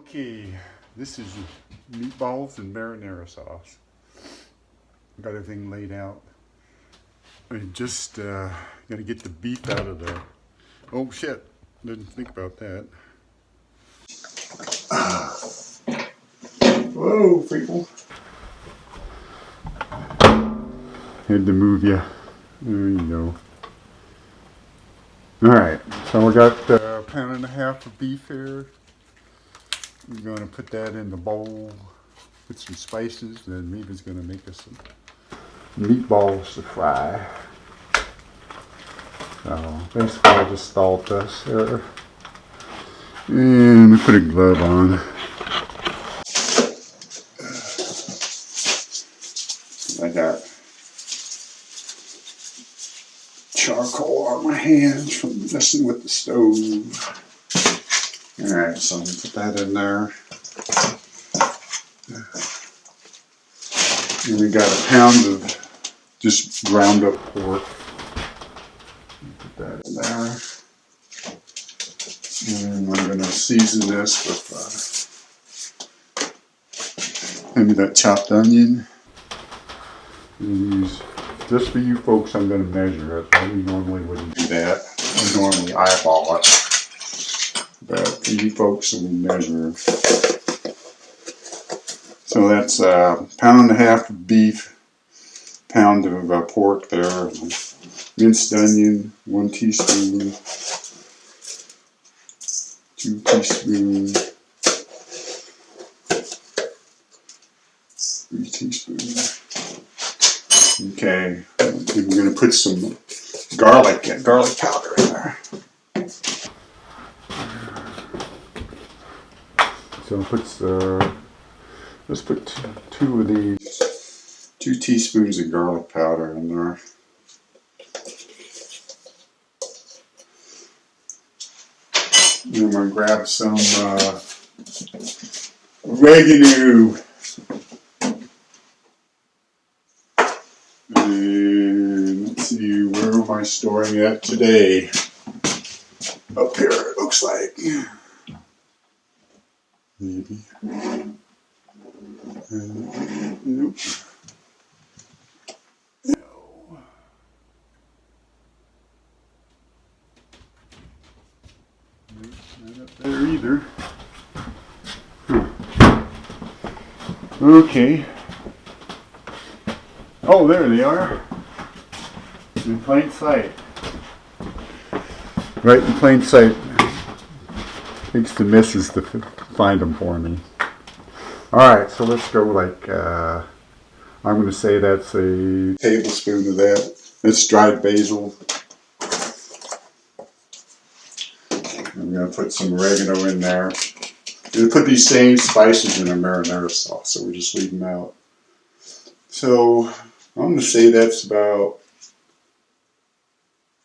Okay, this is meatballs and marinara sauce. Got everything laid out. I just gotta get the beef out of the. Oh shit! Didn't think about that. Whoa, people! Had to move you. There you go. All right, so we got a pound and a half of beef here. We're going to put that in the bowl, put some spices, then Meva's going to make us some meatballs to fry. So basically I just stalled this here. And we put a glove on. I got charcoal on my hands from messing with the stove. Alright, so I'm going to put that in there. And we got a pound of just ground up pork. Put that in there. And I'm going to season this with maybe that chopped onion. Use, just for you folks, I'm going to measure it. I normally wouldn't do that. I normally eyeball it. But for you folks, we measure. So that's a pound and a half of beef, pound of pork there, minced onion, 1 teaspoon, 2 teaspoons, 3 teaspoons. Okay, and we're going to put some garlic powder in there. So let's put two of these, 2 teaspoons of garlic powder in there. And I'm going to grab some oregano. And let's see, where am I storing that today? Up here, it looks like. Maybe. Nope. No. Not up there either. Okay. Oh, there they are. In plain sight. Right in plain sight. Thanks to Mrs. to find them for me. Alright, so let's go like, I'm going to say that's a tablespoon of that. It's dried basil. I'm going to put some oregano in there. I'm going to put these same spices in a marinara sauce, so we just leave them out. So, I'm going to say that's about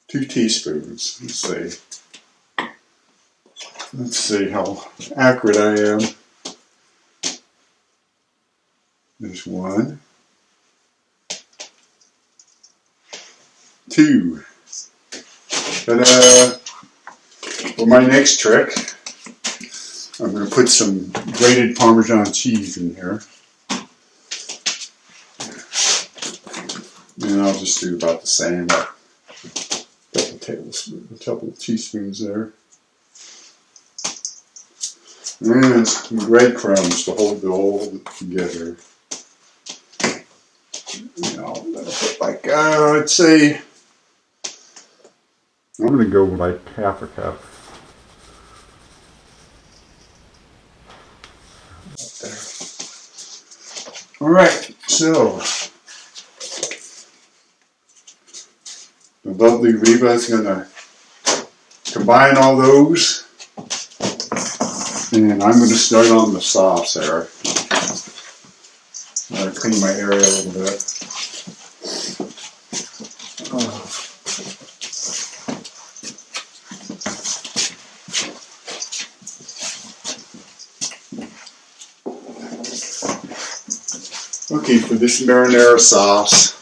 2 teaspoons. Let's see how accurate I am. There's 1, 2. Ta-da! For my next trick, I'm going to put some grated Parmesan cheese in here. And I'll just do about the same. A couple of teaspoons there. And some breadcrumbs to hold it together. You know, put like, I'd say, I'm going to go like half a cup. Alright, so the lovely Reba is going to combine all those. And I'm going to start on the sauce there. I'm going to clean my area a little bit. Okay, for this marinara sauce,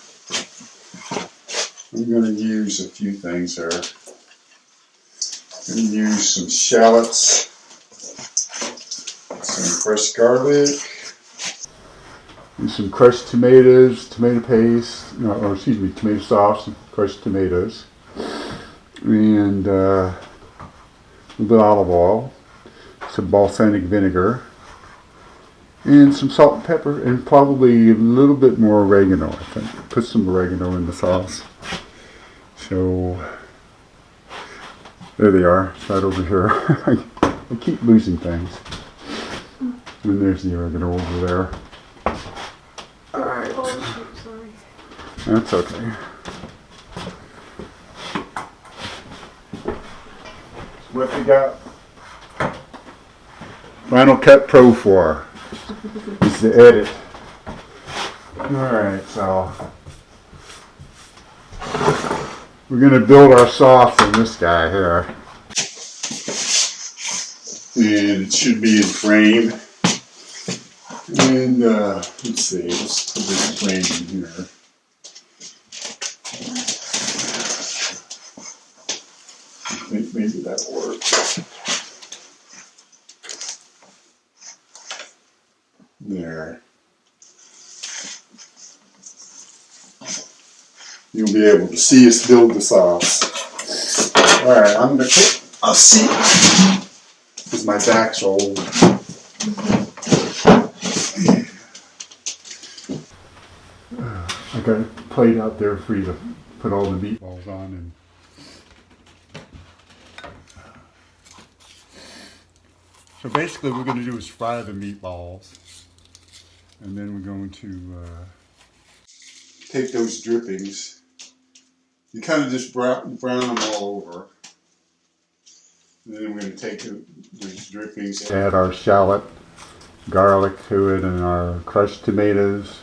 I'm going to use a few things here. I'm going to use some shallots. fresh garlic. And some crushed tomatoes, tomato paste, no, or excuse me, tomato sauce, crushed tomatoes. And a little bit of olive oil, some balsamic vinegar, and some salt and pepper, and probably a little bit more oregano, I think. Put some oregano in the sauce. So, there they are, right over here. I keep losing things. And there's the oregano over there. Alright. Oh, sorry. That's okay. What we got Final Cut Pro for is the edit. Alright, so we're going to build our sauce in this guy here. And it should be in frame. And let's see, let's put this frame in here. I think maybe that'll work. There. You'll be able to see us build the sauce. Alright, I'm going to take a seat because my back's old. I got a plate out there for you to put all the meatballs on. And so basically what we're going to do is fry the meatballs. And then we're going to take those drippings. You kind of just brown them all over. And then we're going to take those drippings, add our shallot, garlic to it, and our crushed tomatoes,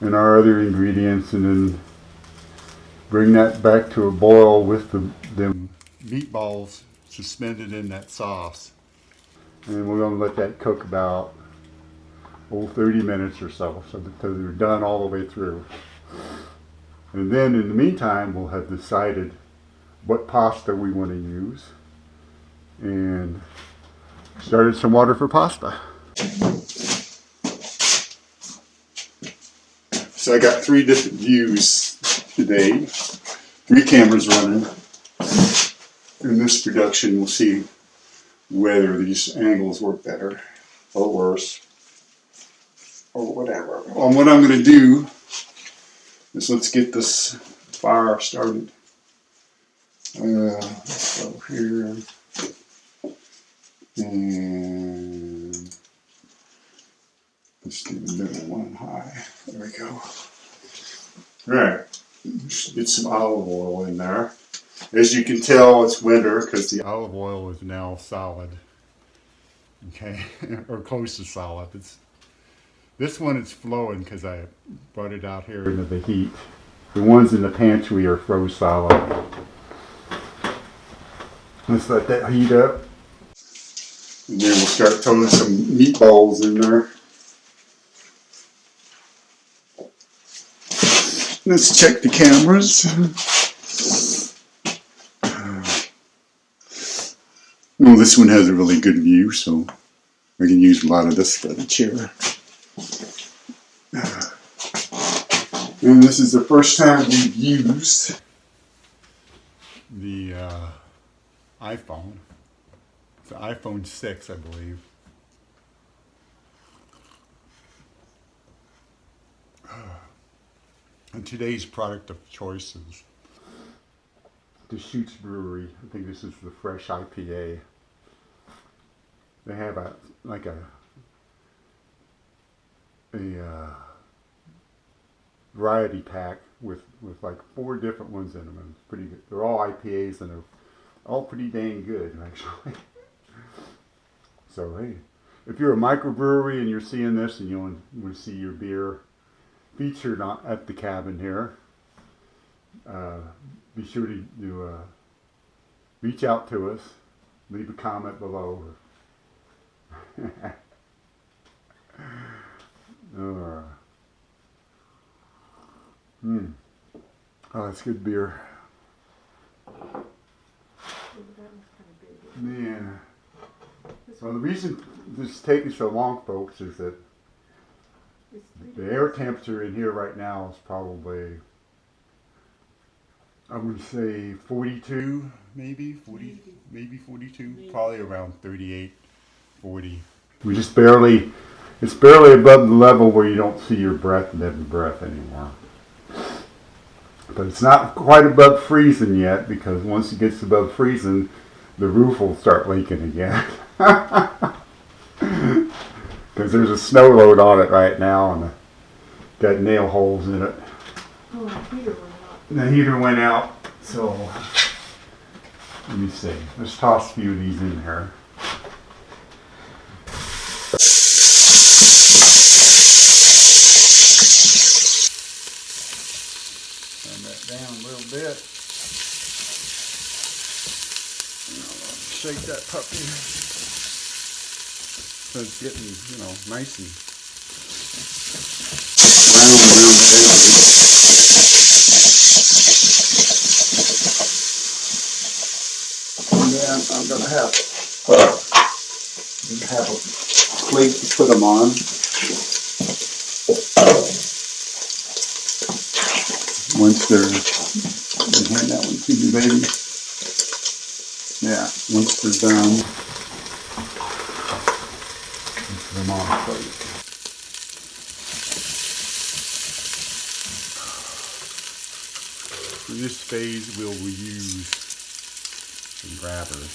and our other ingredients, and then bring that back to a boil with the meatballs suspended in that sauce. And we're going to let that cook about 30 minutes or so that they're done all the way through. And then in the meantime, we'll have decided what pasta we want to use and started some water for pasta. So I got 3 different views today, 3 cameras running. In this production, we'll see whether these angles work better or worse or whatever. What I'm going to do is let's get this fire started. Let's go here and let's do the middle one high. There we go. Alright, get some olive oil in there. As you can tell, it's winter because the olive oil is now solid. Okay, or close to solid. This one is flowing because I brought it out here into the heat. The ones in the pantry are froze solid. Let's let that heat up. And then we'll start throwing some meatballs in there. Let's check the cameras. Well, this one has a really good view, so I can use a lot of this footage here. And this is the first time we've used the iPhone. It's the iPhone 6, I believe. And today's product of choice is Deschutes Brewery. I think this is the fresh IPA. They have a variety pack with like 4 different ones in them. And it's pretty good. They're all IPAs and they're all pretty dang good, actually. So hey, if you're a microbrewery and you're seeing this and you want to see your beer featured at the cabin here, be sure to reach out to us, leave a comment below. Oh, that's good beer. Yeah. Well, the reason this is taking so long, folks, is that the air temperature in here right now is probably, I would say 42, maybe 40, maybe 42, probably around 38, 40. We just barely, it's barely above the level where you don't see your breath and every breath anymore. But it's not quite above freezing yet, because once it gets above freezing, the roof will start leaking again. Because there's a snow load on it right now, and got nail holes in it. Oh, the heater went out. And the heater went out, so let me see. Let's toss a few of these in here. Turn that down a little bit. Shake that puppy. So it's getting, nice and brown around the edges. And then I'm gonna have a plate to put them on. Once they're, hand that one to you, baby. Yeah, once they're done, put them on a plate. For this phase, we'll reuse some grabbers.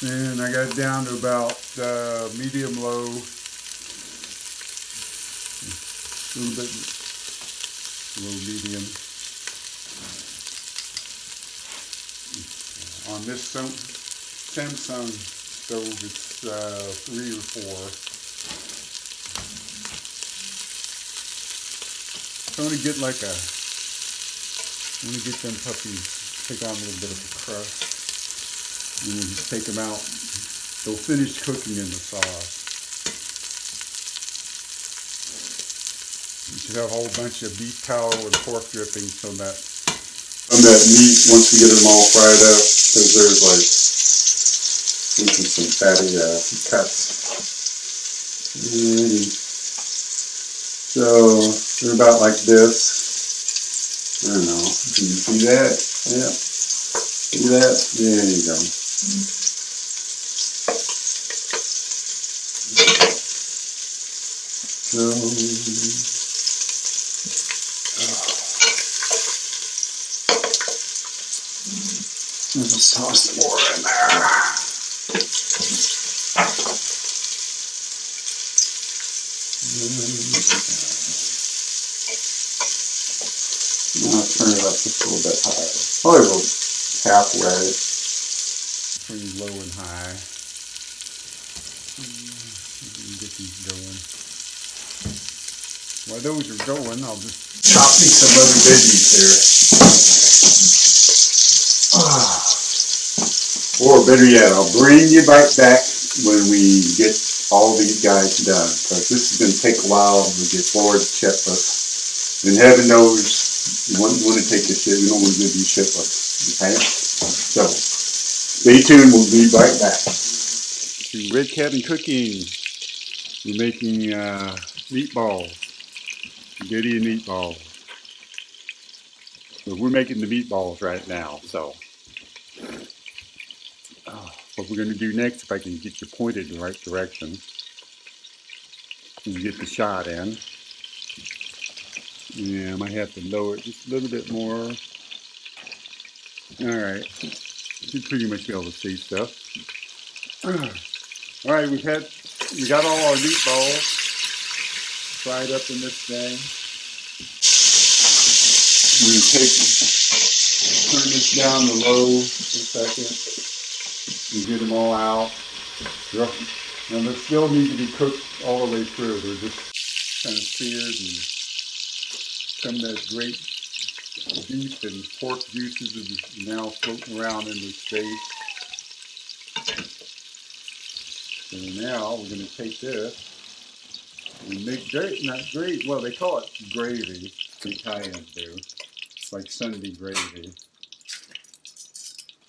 And I got it down to about medium low, a little bit low medium. On this Samsung stove, it's 3 or 4. So I'm gonna get them puppies, take on a little bit of a crust, and then just take them out. They'll finish cooking in the sauce. You should have a whole bunch of beef tallow and pork drippings from that meat once we get them all fried up, because there's some fatty cuts. And so they're about like this. I don't know. Can you see that? Yeah. See that? There you go. So, I'll just toss some more in there. I'll turn it up just a little bit higher. Probably about halfway. Between low and high. Get these going. While those are going, I'll just chop me some other veggies here. Or better yet, I'll bring you right back when we get all these guys done, because this is going to take a while to get forward shitless. And heaven knows you wouldn't want to take this shit. We don't want to do these shitless. Okay? So, stay tuned. We'll be right back. To Red Cabin Cooking. We're making meatballs. Spaghetti and meatballs. So we're making the meatballs right now. So, what we're going to do next, if I can get you pointed in the right direction, is get the shot in. Yeah, I might have to lower it just a little bit more. Alright, should pretty much be able to see stuff. Alright, we got all our meatballs fried up in this thing. We're going to turn this down to low for a second and get them all out. Now they still need to be cooked all the way through. They're just kind of seared, and some of that great beef and pork juices is now floating around in this space. So now we're going to take this and make well, they call it gravy, the Italians do. It's like Sunday gravy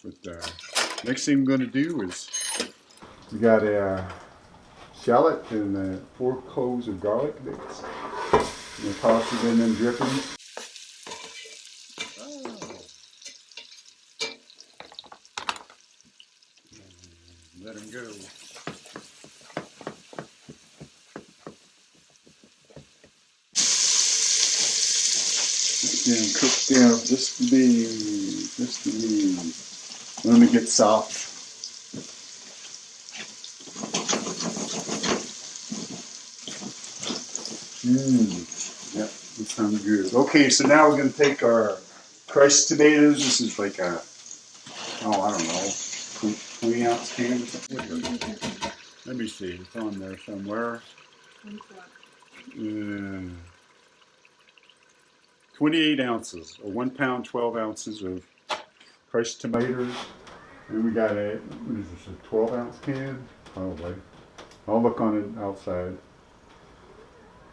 with Next thing I'm going to do is we got a shallot and 4 cloves of garlic mix. I'm going to toss it in them drippings. Let them go. And cook down just a bit, just a bit. Let them get soft. Yep, that sounds good. Okay, so now we're going to take our crushed tomatoes. This is like a, oh, I don't know, 20 ounce can or something. Let me see, it's on there somewhere. 28 ounces, or 1 pound, 12 ounces of crushed tomatoes. And we got a, what is this, a 12 ounce can? Probably. I'll look on it outside.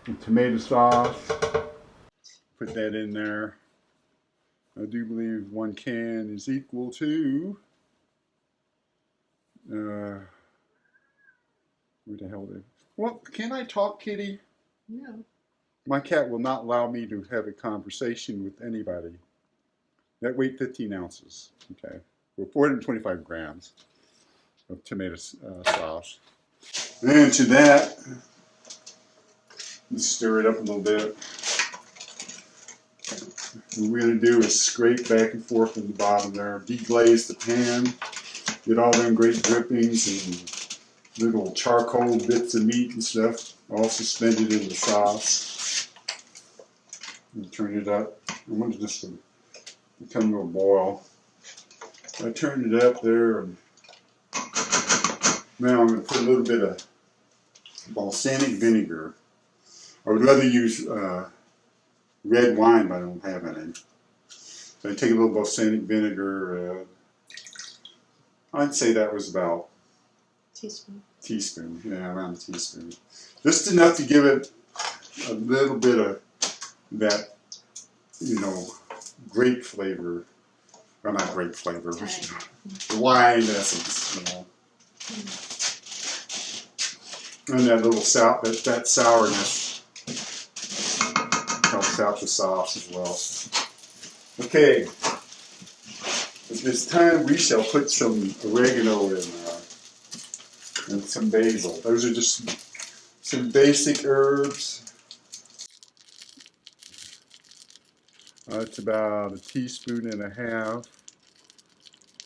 And tomato sauce. Put that in there. I do believe 1 can is equal to, where the hell did, well, can I talk, kitty? Yeah. My cat will not allow me to have a conversation with anybody. That weight 15 ounces. Okay. Well, 425 grams of tomato sauce. And to that, let's stir it up a little bit. What we're going to do is scrape back and forth in the bottom there, deglaze the pan, get all them great drippings and little charcoal bits of meat and stuff, all suspended in the sauce. And turn it up. I want it just to come to a boil. I turned it up there, and now I'm going to put a little bit of balsamic vinegar. I would rather use red wine, but I don't have any. So I take a little balsamic vinegar. I'd say that was about teaspoon, yeah, around a teaspoon. Just enough to give it a little bit of that, you know, grape flavor. Well, not grape flavor, the wine essence, you know. And that little that sourness helps out the sauce as well. Okay, at this time we shall put some oregano in there and some basil. Those are just some basic herbs. It's about a teaspoon and a half.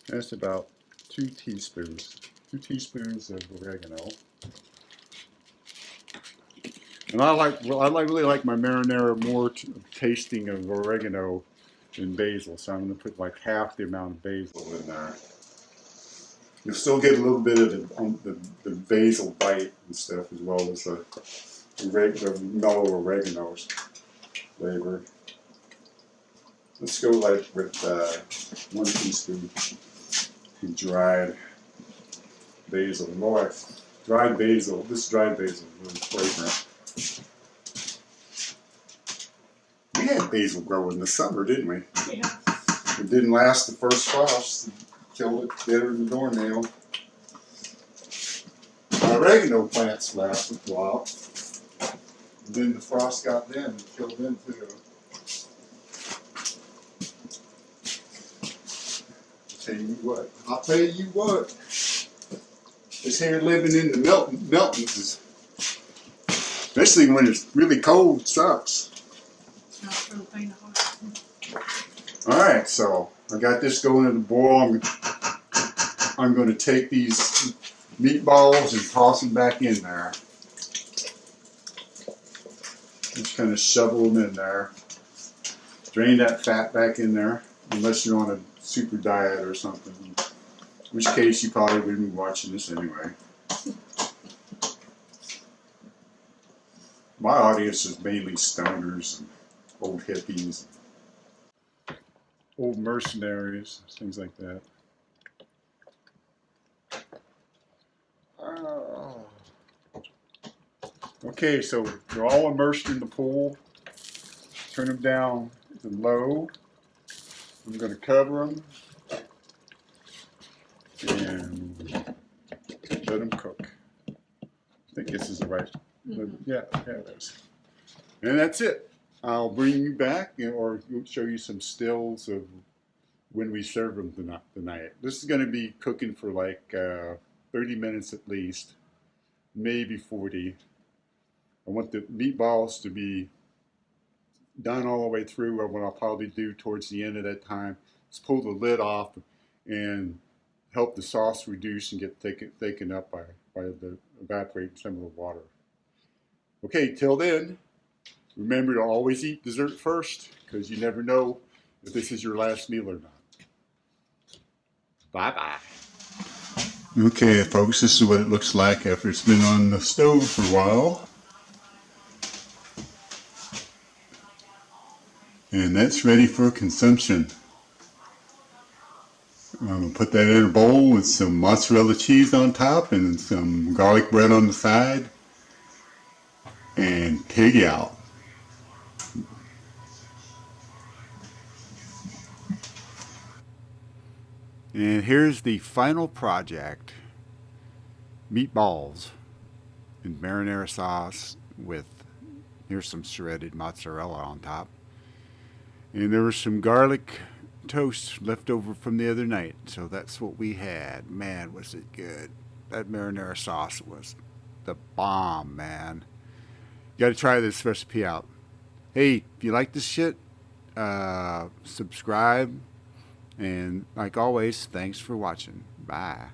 That's about 2 teaspoons. 2 teaspoons of oregano. And really like my marinara more tasting of oregano than basil, so I'm going to put like half the amount of basil in there. You'll still get a little bit of the basil bite and stuff, as well as the mellow oregano flavor. Let's go like with 1 teaspoon of dried basil. More dried basil. This dried basil is really fragrant. We had basil grow in the summer, didn't we? Yeah. It didn't last the first frost. Killed it better than the doornail. My oregano plants lasted a while. And then the frost got them and killed them too. I'll tell you what. This here living in the mountains is, especially when it's really cold, sucks. It's not for the faint of heart. Alright, so I got this going in the boil. I'm going to take these meatballs and toss them back in there. Just kind of shovel them in there. Drain that fat back in there, unless you're on a super diet or something. In which case you probably wouldn't be watching this anyway. My audience is mainly stoners and old hippies, old mercenaries, things like that. Okay, so they're all immersed in the pool. Turn them down to low. I'm going to cover them. and let them cook. I think this is the right. Yeah, it is. And that's it. I'll bring you back or show you some stills of when we serve them tonight. This is going to be cooking for like 30 minutes at least, maybe 40. I want the meatballs to be done all the way through. What I'll probably do towards the end of that time is pull the lid off and help the sauce reduce and get thicken up by the evaporating some of the water. Okay, till then, remember to always eat dessert first because you never know if this is your last meal or not. Bye-bye. Okay, folks, this is what it looks like after it's been on the stove for a while. And that's ready for consumption. I'm going to put that in a bowl with some mozzarella cheese on top and some garlic bread on the side. And pig out. And here's the final project. Meatballs in marinara sauce with, here's some shredded mozzarella on top. And there was some garlic toast left over from the other night. So that's what we had. Man, was it good. That marinara sauce was the bomb, man. You gotta try this recipe out. Hey, if you like this shit, subscribe. And like always, thanks for watching. Bye.